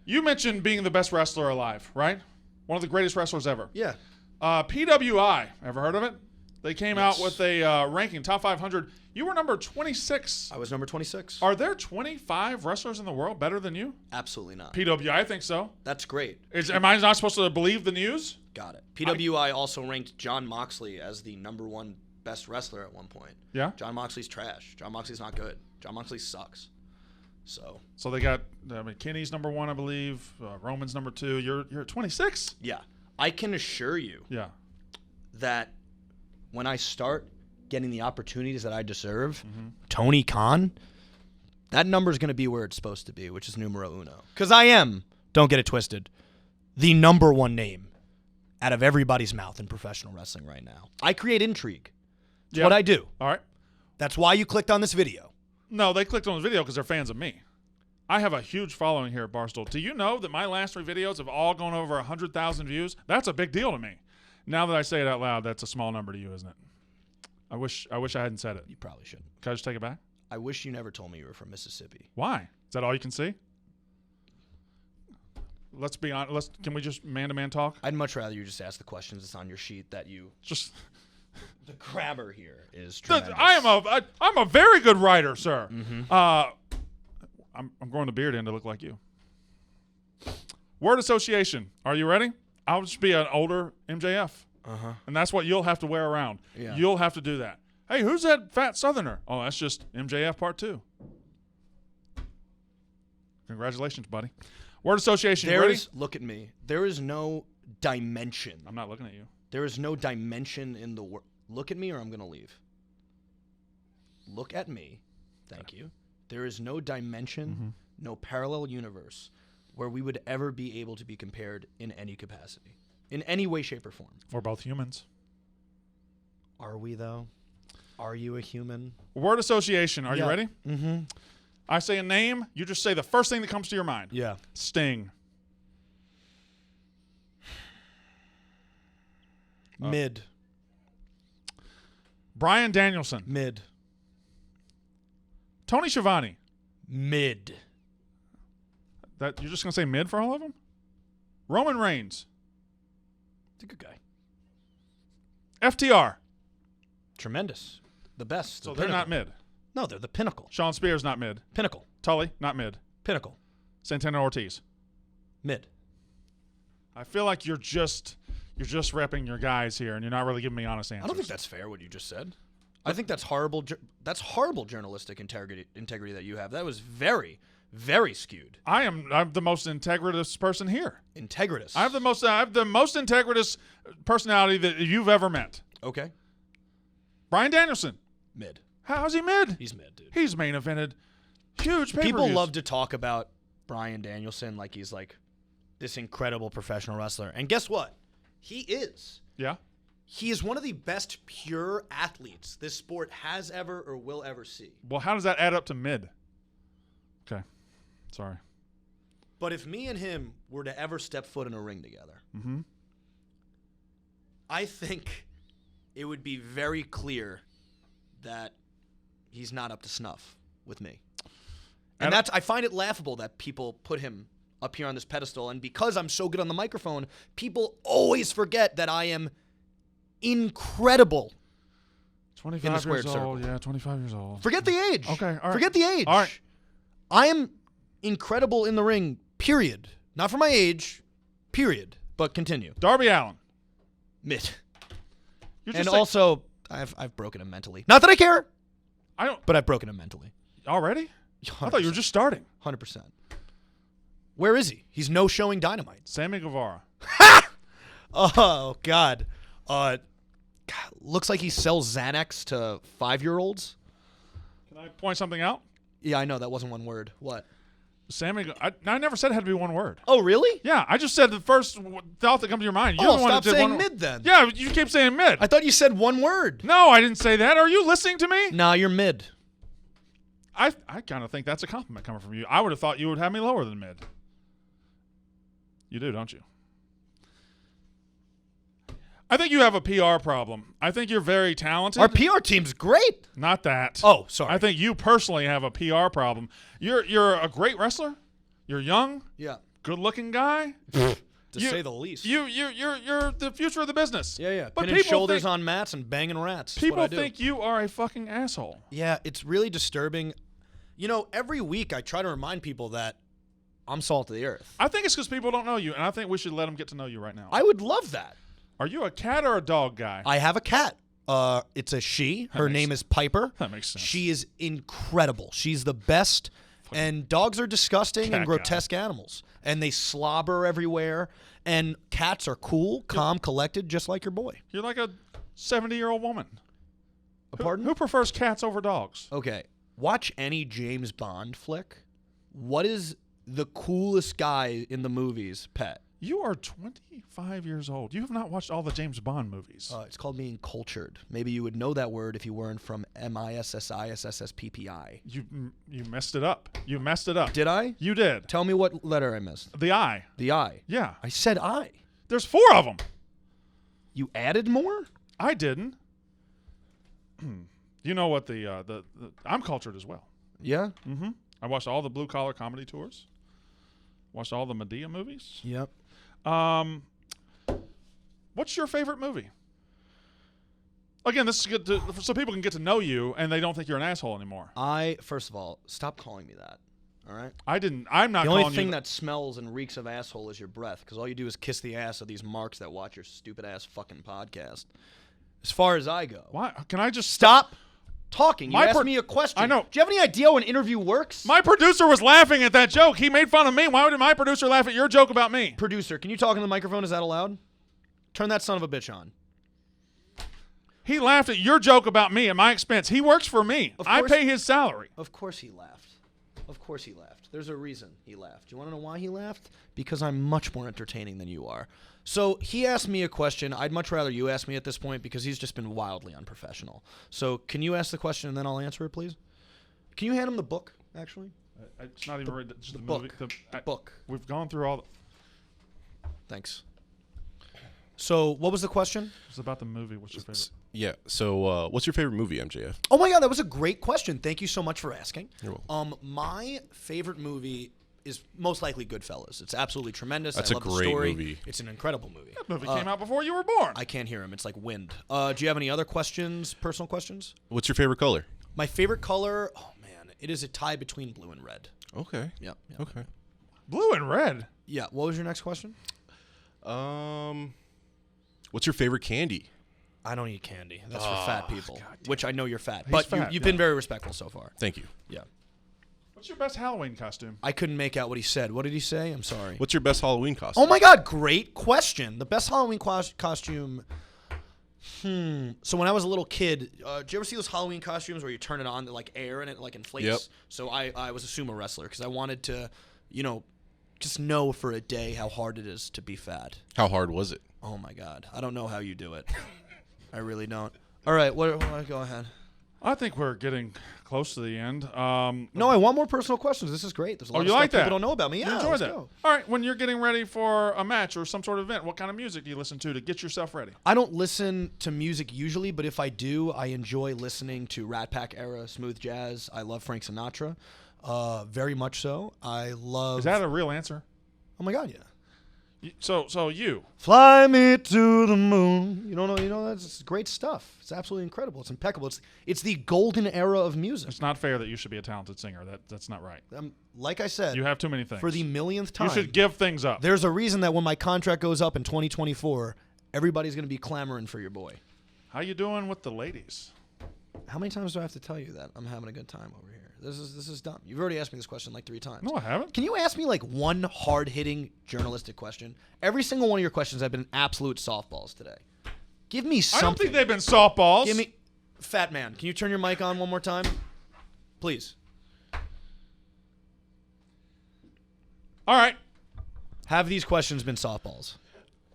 You mentioned being the best wrestler alive, right? One of the greatest wrestlers ever. Yeah. PWI, ever heard of it? They came out with a ranking, top 500. You were number 26. I was number 26. Are there 25 wrestlers in the world better than you? Absolutely not. PWI, I think so. That's great. Am I not supposed to believe the news? Got it. PWI also ranked Jon Moxley as the number 1 best wrestler at one point. Yeah? Jon Moxley's trash. Jon Moxley's not good. Jon Moxley sucks. So they got Kenny's number 1, I believe. Roman's number 2. You're at 26? Yeah. I can assure you that when I start getting the opportunities that I deserve, Tony Khan, that number is going to be where it's supposed to be, which is numero uno. Because I am, don't get it twisted, the number 1 name out of everybody's mouth in professional wrestling right now. I create intrigue. That's what I do. All right. That's why you clicked on this video. No, they clicked on this video because they're fans of me. I have a huge following here at Barstool. Do you know that my last 3 videos have all gone over 100,000 views? That's a big deal to me. Now that I say it out loud, that's a small number to you, isn't it? I wish I hadn't said it. You probably shouldn't. Can I just take it back? I wish you never told me you were from Mississippi. Why? Is that all you can see? Let's be honest. Can we just man-to-man talk? I'd much rather you just ask the questions that's on your sheet that you... Just... The grammar here is tremendous. I'm a very good writer, sir. Mm-hmm. I'm growing the beard in to look like you. Word association. Are you ready? I'll just be an older MJF. And that's what you'll have to wear around. Yeah. You'll have to do that. Hey, who's that fat southerner? Oh, that's just MJF part 2. Congratulations, buddy. Word association. You ready? Look at me. There is no dimension. I'm not looking at you. There is no dimension in the world. Look at me or I'm going to leave. Look at me. Thank you. There is no dimension, no parallel universe where we would ever be able to be compared in any capacity, in any way, shape, or form. We're both humans. Are we, though? Are you a human? Word association. Are you ready? Mm-hmm. I say a name. You just say the first thing that comes to your mind. Yeah. Sting. Mid. Bryan Danielson. Mid. Tony Schiavone. Mid. That you're just gonna say mid for all of them? Roman Reigns. He's a good guy. FTR. Tremendous. The best. So the they're pinnacle. not mid. No, they're the pinnacle. Sean Spears, not mid. Pinnacle. Tully, not mid. Pinnacle. Santana Ortiz. Mid. I feel like you're just repping your guys here, and you're not really giving me honest answers. I don't think that's fair what you just said. I think that's horrible. That's horrible journalistic integrity that you have. That was very, very skewed. I'm the most integritous person here. Integritous. I have the most integritous personality that you've ever met. Okay. Bryan Danielson. Mid. How's he mid? He's mid, dude. He's main evented huge pay-per-views. People love to talk about Bryan Danielson like he's like this incredible professional wrestler. And guess what? He is. Yeah. He is one of the best pure athletes this sport has ever or will ever see. Well, how does that add up to mid? Okay. Sorry. But if me and him were to ever step foot in a ring together, I think it would be very clear that he's not up to snuff with me. And I find it laughable that people put him up here on this pedestal. And because I'm so good on the microphone, people always forget that I am incredible. 25 in the squared years old. circle. Yeah, 25 years old. Forget the age. Okay, all right. Forget the age. All right. I am incredible in the ring, period. Not for my age, period. But continue. Darby Allin. Mid. You're And just also, I've broken him mentally. Not that I care, I don't but I've broken him mentally. already. 100%. I thought you were just starting. 100%. Where is he? He's no showing Dynamite. Sammy Guevara. Oh, God. God. Looks like he sells Xanax to 5-year-olds. Can I point something out? Yeah, I know. That wasn't one word. What? Sammy. I never said it had to be one word. Oh, really? Yeah, I just said the first thought that comes to your mind. You're Oh, the one stop that did saying one mid then. Yeah, you keep saying mid. I thought you said one word. No, I didn't say that. Are you listening to me? Nah, you're mid. I kind of think that's a compliment coming from you. I would have thought you would have me lower than mid. You do, don't you? I think you have a PR problem. I think you're very talented. Our PR team's great. Not that. Oh, sorry. I think you personally have a PR problem. You're a great wrestler. You're young, Yeah. good-looking guy. To You- say the least. You're the future of the business. Yeah. But Pinning people shoulders think, on mats and banging rats. That's people what I do. think you are a fucking asshole. Yeah, it's really disturbing. You know, every week I try to remind people that I'm salt of the earth. I think it's because people don't know you, and I think we should let them get to know you right now. I would love that. Are you a cat or a dog guy? I have a cat. It's a she. Her name is Piper. That makes sense. She is incredible. She's the best. And dogs are disgusting Cat and grotesque animals. And they slobber everywhere. And cats are cool, calm, collected, just like your boy. You're like a 70-year-old woman. Pardon? Who prefers cats over dogs? Okay. Watch any James Bond flick. What is the coolest guy in the movies' pet? You are 25 years old. You have not watched all the James Bond movies. It's called being cultured. Maybe you would know that word if you weren't from MISSISSPPI. You messed it up. You messed it up. Did I? You did. Tell me what letter I missed. The I. The I. Yeah. I said I. There's 4 of them. You added more? I didn't. You know what the I'm cultured as well. Yeah? Mm-hmm. I watched all the blue collar comedy tours. Watched all the Medea movies. Yep. What's your favorite movie? Again, this is good so people can get to know you and they don't think you're an asshole anymore. First of all, stop calling me that. All right? I'm not The calling only thing you that smells and reeks of asshole is your breath, because all you do is kiss the ass of these marks that watch your stupid ass fucking podcast. As far as I go. Why? Can I just Stop talking. You My asked per- me a question. I know. Do you have any idea how an interview works? My producer was laughing at that joke. He made fun of me. Why would my producer laugh at your joke about me? Producer, can you talk in the microphone? Is that allowed? Turn that son of a bitch on. He laughed at your joke about me at my expense. He works for me. Of I course- pay his salary. Of course he laughed. Of course he laughed. There's a reason he laughed. Do you want to know why he laughed? Because I'm much more entertaining than you are. So he asked me a question. I'd much rather you ask me at this point because he's just been wildly unprofessional. So can you ask the question and then I'll answer it, please? Can you hand him the book, actually? It's not even just the book. movie. The book. We've gone through all. Thanks. So what was the question? It's about the movie. What's your favorite? Yeah. So, what's your favorite movie, MJF? Oh my God, that was a great question. Thank you so much for asking. You're welcome. My favorite movie is most likely Goodfellas. It's absolutely tremendous. That's I a love the great story. movie. It's an incredible movie. That movie came out before you were born. I can't hear him. It's like wind. Do you have any other questions, personal questions? What's your favorite color? My favorite color, oh man, it is a tie between blue and red. Okay. Yep. Okay. Blue and red. Yeah. What was your next question? What's your favorite candy? I don't eat candy. That's for fat people, God which I know you're fat. He's But fat, you've been very respectful so far. Thank you. Yeah. What's your best Halloween costume? I couldn't make out what he said. What did he say? I'm sorry. What's your best Halloween costume? Oh my God, great question. The best Halloween costume. So when I was a little kid, did you ever see those Halloween costumes where you turn it on, like air and it like inflates? Yep. So I was a sumo wrestler because I wanted to, just know for a day how hard it is to be fat. How hard was it? Oh my God, I don't know how you do it. I really don't. All right, go ahead. I think we're getting close to the end. No, I want more personal questions. This is great. There's a lot of you stuff like that? people don't know about me. You Yeah, enjoy let's that. go. All right, when you're getting ready for a match or some sort of event, what kind of music do you listen to get yourself ready? I don't listen to music usually, but if I do, I enjoy listening to Rat Pack era smooth jazz. I love Frank Sinatra, very much so. I love. Is that a real answer? Oh my God, yeah. So you. Fly me to the moon. You don't know. That's great stuff. It's absolutely incredible. It's impeccable. It's the golden era of music. It's not fair that you should be a talented singer. That's not right. Like I said, You have too many things. for the millionth time, You should give things up. there's a reason that when my contract goes up in 2024, everybody's going to be clamoring for your boy. How you doing with the ladies? How many times do I have to tell you that I'm having a good time over here? This is dumb. You've already asked me this question like 3 times. No, I haven't. Can you ask me like one hard-hitting journalistic question? Every single one of your questions have been absolute softballs today. Give me I something. don't think they've been softballs. Give me, fat man. Can you turn your mic on one more time, please? All right. Have these questions been softballs?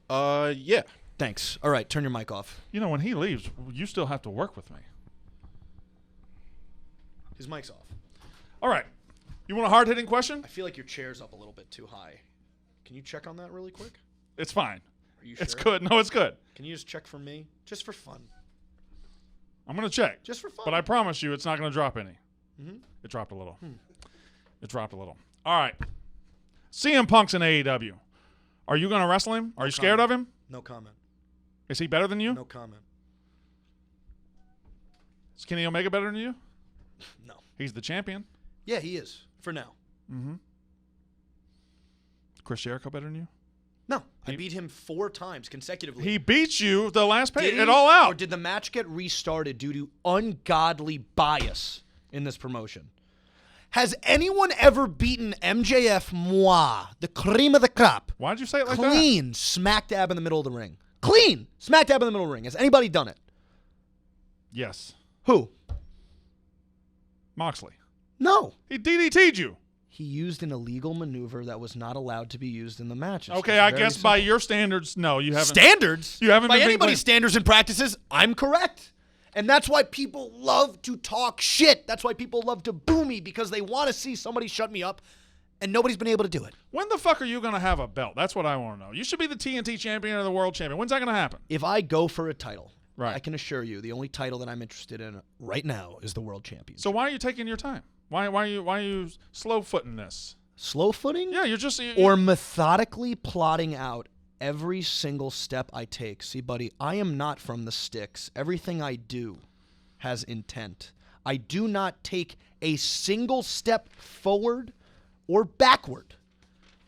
Yeah. Thanks. All right, turn your mic off. You know, when he leaves, you still have to work with me. His mic's off. All right. You want a hard-hitting question? I feel like your chair's up a little bit too high. Can you check on that really quick? It's fine. Are you sure? It's good. No, it's good. Can you just check for me? Just for fun. I'm going to check. Just for fun. But I promise you it's not going to drop any. Mm-hmm. It dropped a little. It dropped a little. All right. CM Punk's in AEW. Are you going to wrestle him? Are you scared of him? No comment. Is he better than you? No comment. Is Kenny Omega better than you? No. He's the champion. Yeah, he is. For now. Mm-hmm. Chris Jericho better than you? No. I beat him 4 times consecutively. He beat you the last pay. Did he? It all out. Or did the match get restarted due to ungodly bias in this promotion? Has anyone ever beaten MJF moi, the cream of the crop, Why'd you say it like that? clean, smack dab in the middle of the ring? Clean, smack dab in the middle of the ring. Has anybody done it? Yes. Who? Moxley. No. He DDT'd you. He used an illegal maneuver that was not allowed to be used in the match. Okay, I guess by your standards, no, you haven't. Standards? You haven't By been anybody's clean. standards and practices, I'm correct. And that's why people love to talk shit. That's why people love to boo me, because they want to see somebody shut me up, and nobody's been able to do it. When the fuck are you going to have a belt? That's what I want to know. You should be the TNT champion or the world champion. When's that going to happen? If I go for a title, Right. I can assure you the only title that I'm interested in right now is the world championship. So why are you taking your time? Why are you slow-footing this? Slow footing? Yeah, you're just... Or methodically plotting out every single step I take. See, buddy, I am not from the sticks. Everything I do has intent. I do not take a single step forward or backward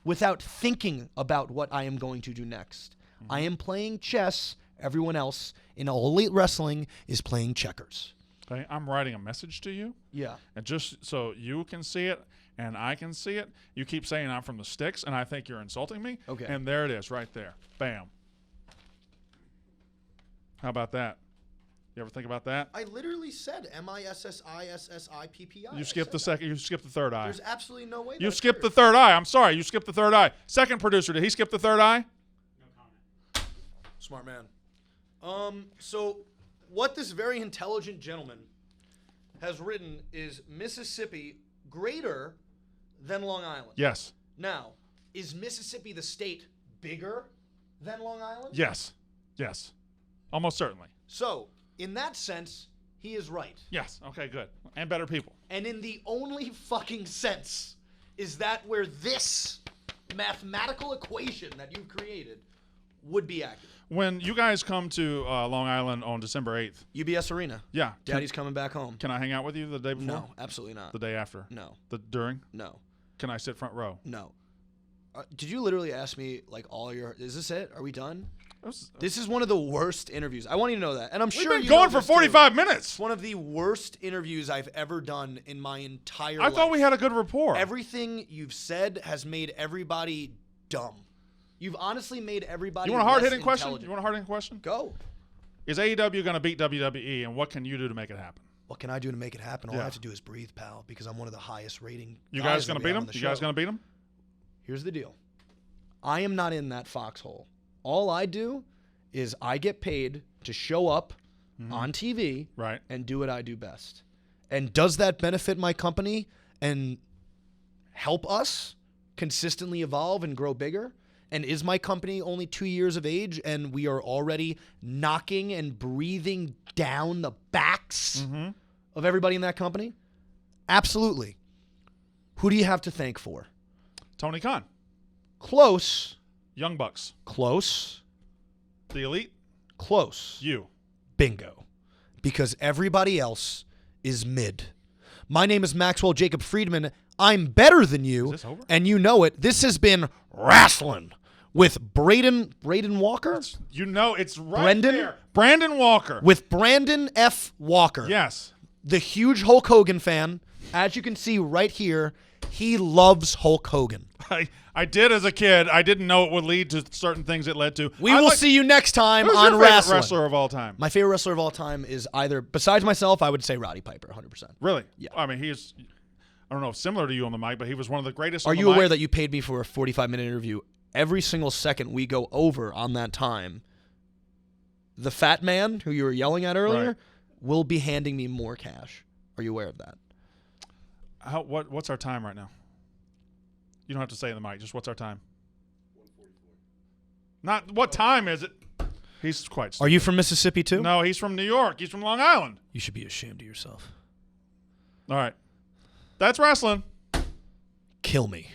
without thinking about what I am going to do next. I am playing chess. Everyone else in All Elite Wrestling is playing checkers. Okay, I'm writing a message to you. Yeah. And just so you can see it and I can see it, you keep saying I'm from the sticks, and I think you're insulting me. Okay. And there it is right there. Bam. How about that? You ever think about that? I literally said MISSISSIPPI. You skipped the second. You skipped the third eye. There's absolutely no way. You skipped the third eye. I'm sorry. You skipped the third eye. Second producer, did he skip the third eye? No comment. Smart man. So what this very intelligent gentleman has written is Mississippi greater than Long Island. Yes. Now, is Mississippi the state bigger than Long Island? Yes. Yes. Almost certainly. So, in that sense, he is right. Yes. Okay, good. And better people. And in the only fucking sense is that where this mathematical equation that you've created would be accurate. When you guys come to Long Island on December 8th. UBS Arena. Yeah. Daddy's coming back home. Can I hang out with you the day before? No, absolutely not. The day after? No. The during? No. Can I sit front row? No. Did you literally ask me like all your? Is this it? Are we done? This is one of the worst interviews. I want you to know that, and I'm We've sure been you going know for this too. 45 minutes. It's one of the worst interviews I've ever done in my entire I life. thought we had a good rapport. Everything you've said has made everybody dumb. You've honestly made everybody. You want a hard-hitting less question? intelligent. You want a hard-hitting question? Go. Is AEW going to beat WWE, and what can you do to make it happen? What can I do to make it happen? All Yeah. I have to do is breathe, pal, because I'm one of the highest rating. You guys going to that we beat have them? on the You guys show. going to beat them? Here's the deal. I am not in that foxhole. All I do is I get paid to show up on TV Right. and do what I do best. And does that benefit my company and help us consistently evolve and grow bigger? And is my company only 2 years of age and we are already knocking and breathing down the backs of everybody in that company? Absolutely. Who do you have to thank for? Tony Khan. Close. Young Bucks. Close. The Elite. Close. You. Bingo. Because everybody else is mid. My name is Maxwell Jacob Friedman. I'm better than you. Is this over? And you know it. This has been Rasslin with Braden Walker? You know it's right Brendan? there. Brandon Walker. With Brandon F. Walker. Yes. The huge Hulk Hogan fan. As you can see right here, he loves Hulk Hogan. I did as a kid. I didn't know it would lead to certain things it led to. We will see you next time Who's on your favorite Rasslin. wrestler of all time? My favorite wrestler of all time is either, besides myself, I would say Roddy Piper, 100%. Really? Yeah. I mean, he is, I don't know if similar to you on the mic, but he was one of the greatest Are on the you mic. aware that you paid me for a 45-minute interview? Every single second we go over on that time, the fat man who you were yelling at earlier Right. will be handing me more cash. Are you aware of that? What's our time right now? You don't have to say it in the mic. Just what's our time? 1:44. Not what time is it? He's quite stupid. Are you from Mississippi too? No, he's from New York. He's from Long Island. You should be ashamed of yourself. All right. That's wrestling. Kill me.